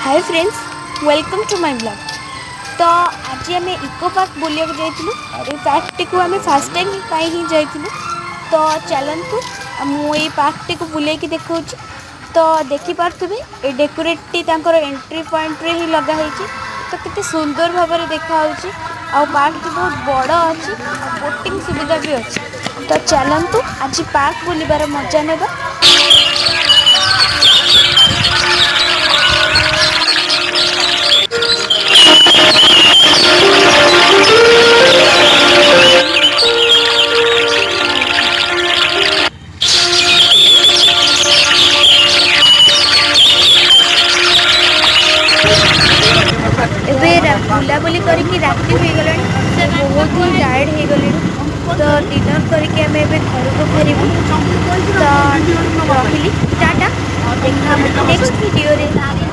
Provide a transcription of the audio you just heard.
Hi friends, welcome to my blog. तो आज आम इको पार्क बुलिया जाइलु। ये पार्क टी को आम फास्ट टाइम ही जाइलु। तो चलतु मुझे पार्क टी को बुले देखा। तो देखिपे ये डेकोरेट टी एंट्री पॉइंट रे ही लगाई। तो कितने सुंदर भाव में देखा पार्क टी बहुत बड़ अच्छी, बोटिंग सुविधा भी अच्छी। तो चलतु आज पार्क बुलबार मजा नेबा। बुलाबुली करके राति हो गला, बहुत ही टायर्ड हो गले। तो डिनर करके आम घर को फेरबू। तो रही टाटा, देखा नेक्स्ट वीडियो रे।